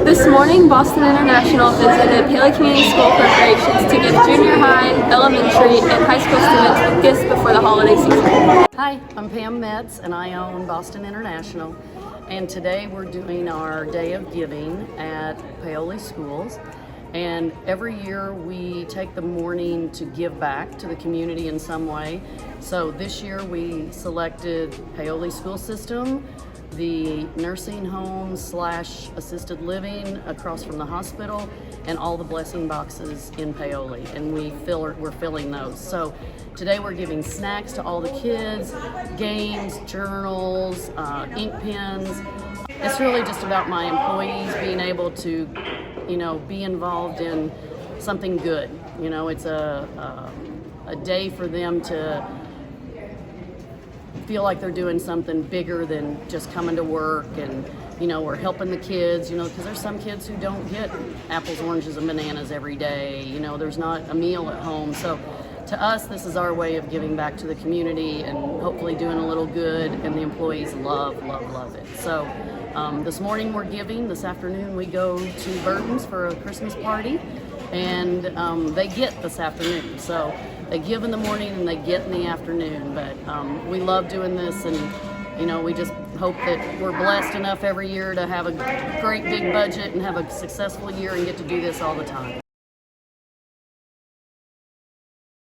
This morning, Boston International visited Paoli Community School preparations to give junior high, elementary, and high school students with gifts before the holiday season. Hi, I'm Pam Metz and I own Boston International, and today we're doing our Day of Giving at Paoli Schools. And every year we take the morning to give back to the community in some way. So this year we selected Paoli School System, the nursing home / assisted living across from the hospital, and all the blessing boxes in Paoli, and we're filling those. So today we're giving snacks to all the kids, games, journals, ink pens. It's really just about my employees being able to, be involved in something good. It's a day for them to feel like they're doing something bigger than just coming to work, and we're helping the kids, because there's some kids who don't get apples, oranges, and bananas every day. There's not a meal at home. So to us, this is our way of giving back to the community and hopefully doing a little good, and the employees love it. So this morning we're giving, this afternoon we go to Burton's for a Christmas party, and they get this afternoon. So they give in the morning and they get in the afternoon, but we love doing this, and we just hope that we're blessed enough every year to have a great big budget and have a successful year and get to do this all the time.